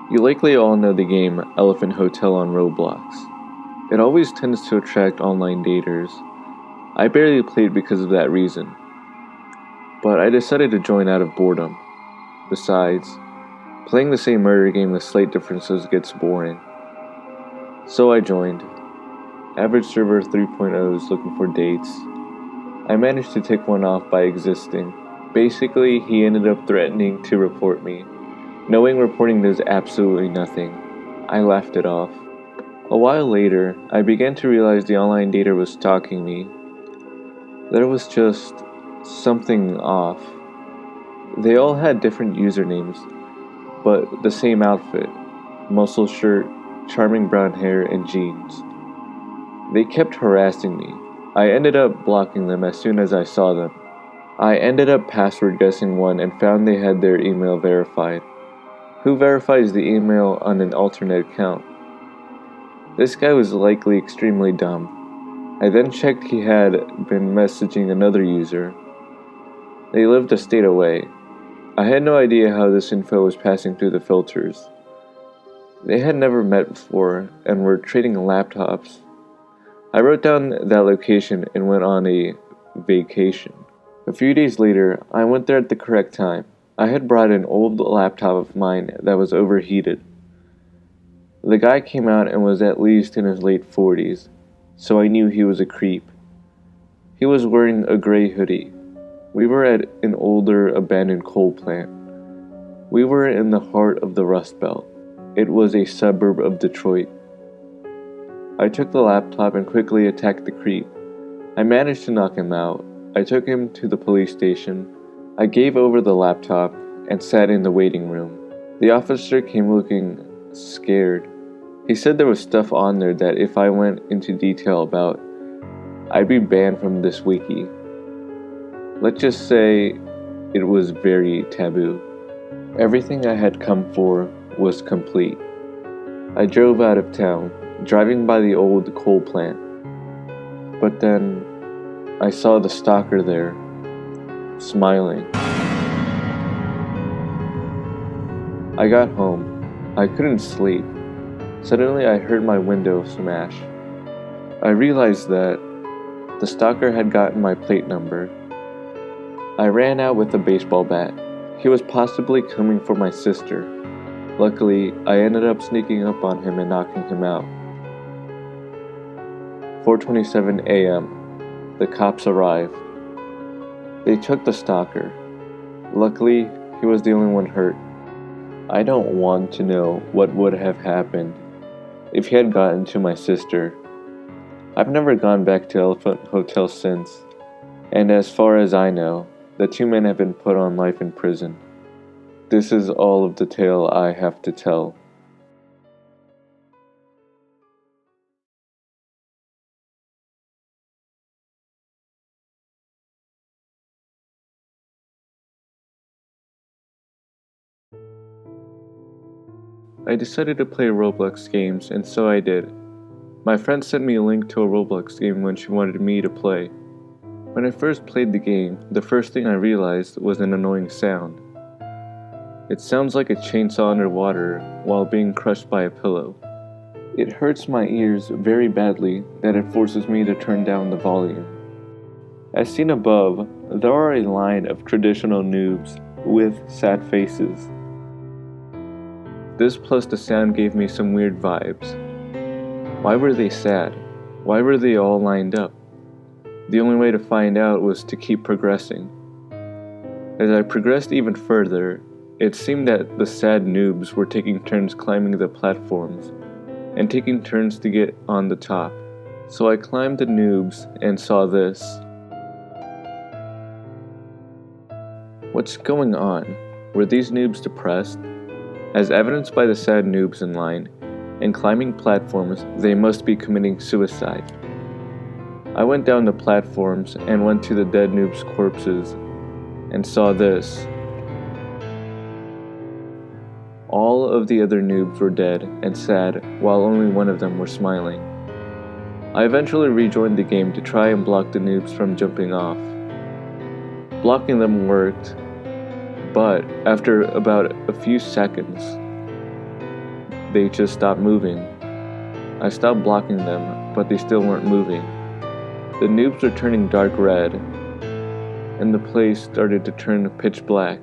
You likely all know the game Elephant Hotel on Roblox. It always tends to attract online daters. I barely played because of that reason, but I decided to join out of boredom. Besides, playing the same murder game with slight differences gets boring. So I joined. Average server 3.0s looking for dates. I managed to tick one off by existing. Basically, he ended up threatening to report me. Knowing reporting does absolutely nothing, I laughed it off. A while later, I began to realize the online dater was stalking me. There was just something off. They all had different usernames, but the same outfit, muscle shirt, charming brown hair, and jeans. They kept harassing me. I ended up blocking them as soon as I saw them. I ended up password guessing one and found they had their email verified. Who verifies the email on an alternate account? This guy was likely extremely dumb. I then checked he had been messaging another user. They lived a state away. I had no idea how this info was passing through the filters. They had never met before and were trading laptops. I wrote down that location and went on a vacation. A few days later, I went there at the correct time. I had brought an old laptop of mine that was overheated. The guy came out and was at least in his late 40s, so I knew he was a creep. He was wearing a gray hoodie. We were at an older abandoned coal plant. We were in the heart of the Rust Belt. It was a suburb of Detroit. I took the laptop and quickly attacked the creep. I managed to knock him out. I took him to the police station. I gave over the laptop and sat in the waiting room. The officer came looking scared. He said there was stuff on there that if I went into detail about, I'd be banned from this wiki. Let's just say it was very taboo. Everything I had come for was complete. I drove out of town, driving by the old coal plant. But then I saw the stalker there, smiling. I got home. I couldn't sleep. Suddenly I heard my window smash. I realized that the stalker had gotten my plate number. I ran out with a baseball bat. He was possibly coming for my sister. Luckily, I ended up sneaking up on him and knocking him out. 4:27 a.m. The cops arrived. They took the stalker. Luckily, he was the only one hurt. I don't want to know what would have happened if he had gotten to my sister. I've never gone back to Elephant Hotel since, and as far as I know, the two men have been put on life in prison. This is all of the tale I have to tell. I decided to play Roblox games, and so I did. My friend sent me a link to a Roblox game when she wanted me to play. When I first played the game, the first thing I realized was an annoying sound. It sounds like a chainsaw underwater while being crushed by a pillow. It hurts my ears very badly that it forces me to turn down the volume. As seen above, there are a line of traditional noobs with sad faces. This plus the sound gave me some weird vibes. Why were they sad? Why were they all lined up? The only way to find out was to keep progressing. As I progressed even further, it seemed that the sad noobs were taking turns climbing the platforms and taking turns to get on the top. So I climbed the noobs and saw this. What's going on? Were these noobs depressed? As evidenced by the sad noobs in line and climbing platforms, they must be committing suicide. I went down the platforms and went to the dead noobs' corpses and saw this. All of the other noobs were dead and sad, while only one of them were smiling. I eventually rejoined the game to try and block the noobs from jumping off. Blocking them worked, but after about a few seconds, they just stopped moving. I stopped blocking them, but they still weren't moving. The noobs were turning dark red, and the place started to turn pitch black.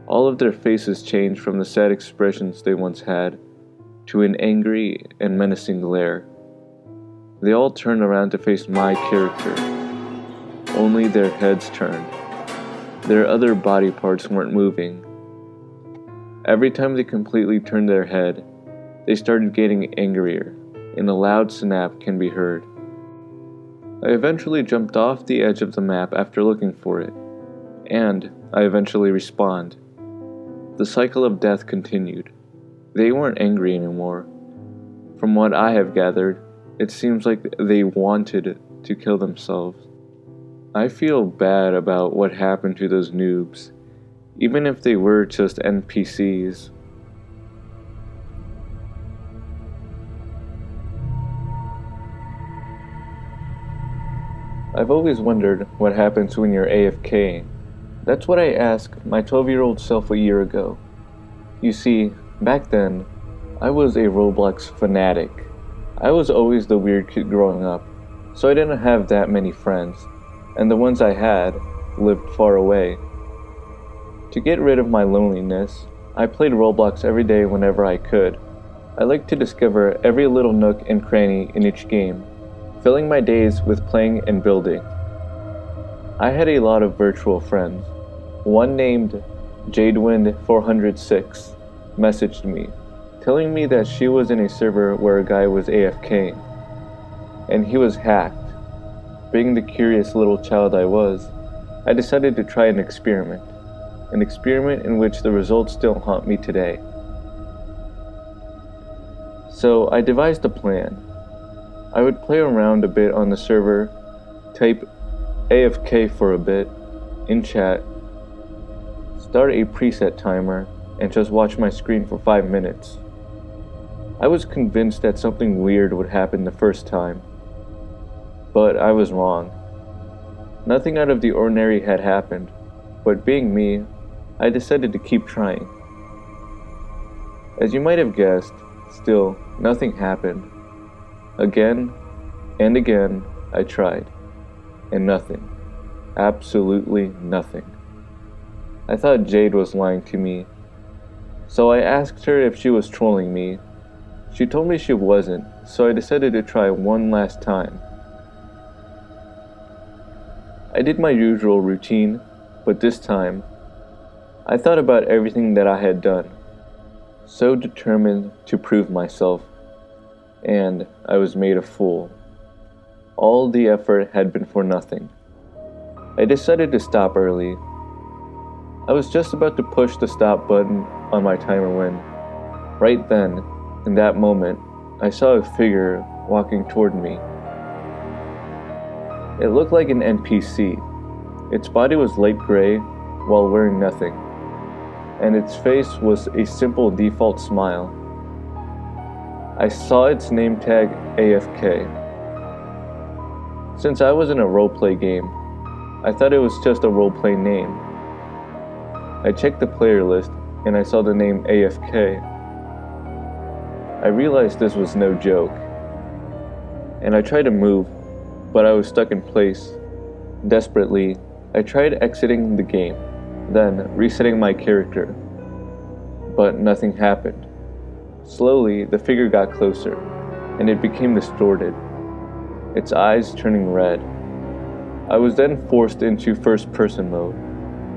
All of their faces changed from the sad expressions they once had to an angry and menacing glare. They all turned around to face my character. Only their heads turned. Their other body parts weren't moving. Every time they completely turned their head, they started getting angrier, and a loud snap can be heard. I eventually jumped off the edge of the map after looking for it, and I eventually respawned. The cycle of death continued. They weren't angry anymore. From what I have gathered, it seems like they wanted to kill themselves. I feel bad about what happened to those noobs, even if they were just NPCs. I've always wondered what happens when you're AFK. That's what I asked my 12-year-old self a year ago. You see, back then, I was a Roblox fanatic. I was always the weird kid growing up, so I didn't have that many friends, and the ones I had lived far away. To get rid of my loneliness, I played Roblox every day whenever I could. I liked to discover every little nook and cranny in each game, filling my days with playing and building. I had a lot of virtual friends. One named Jadewind406 messaged me, telling me that she was in a server where a guy was AFK, and he was hacked. Being the curious little child I was, I decided to try an experiment in which the results still haunt me today. So I devised a plan. I would play around a bit on the server, type AFK for a bit, in chat, start a preset timer, and just watch my screen for 5 minutes. I was convinced that something weird would happen the first time, but I was wrong. Nothing out of the ordinary had happened, but being me, I decided to keep trying. As you might have guessed, still, nothing happened. Again and again, I tried, and nothing. Absolutely nothing. I thought Jade was lying to me, so I asked her if she was trolling me. She told me she wasn't, so I decided to try one last time. I did my usual routine, but this time, I thought about everything that I had done, so determined to prove myself, and I was made a fool. All the effort had been for nothing. I decided to stop early. I was just about to push the stop button on my timer when, right then, in that moment, I saw a figure walking toward me. It looked like an NPC. Its body was light gray while wearing nothing, and its face was a simple default smile. I saw its name tag AFK. Since I was in a roleplay game, I thought it was just a roleplay name. I checked the player list and I saw the name AFK. I realized this was no joke, and I tried to move, but I was stuck in place. Desperately, I tried exiting the game, then resetting my character, but nothing happened. Slowly, the figure got closer, and it became distorted, its eyes turning red. I was then forced into first-person mode,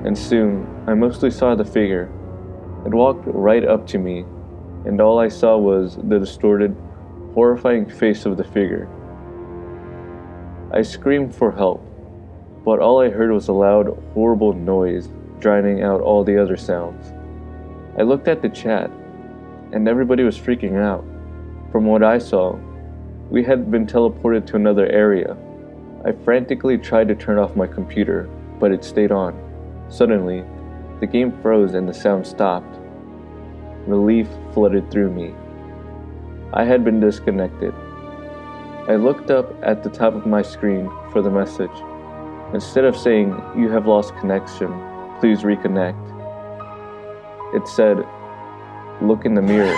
and soon, I mostly saw the figure. It walked right up to me, and all I saw was the distorted, horrifying face of the figure. I screamed for help, but all I heard was a loud, horrible noise, drowning out all the other sounds. I looked at the chat, and everybody was freaking out. From what I saw, we had been teleported to another area. I frantically tried to turn off my computer, but it stayed on. Suddenly, the game froze and the sound stopped. Relief flooded through me. I had been disconnected. I looked up at the top of my screen for the message. Instead of saying, "You have lost connection, please reconnect," it said, "Look in the mirror."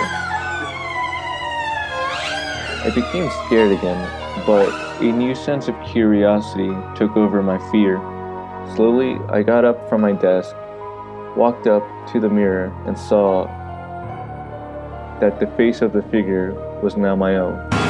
I became scared again, but a new sense of curiosity took over my fear. Slowly, I got up from my desk, walked up to the mirror, and saw that the face of the figure was now my own.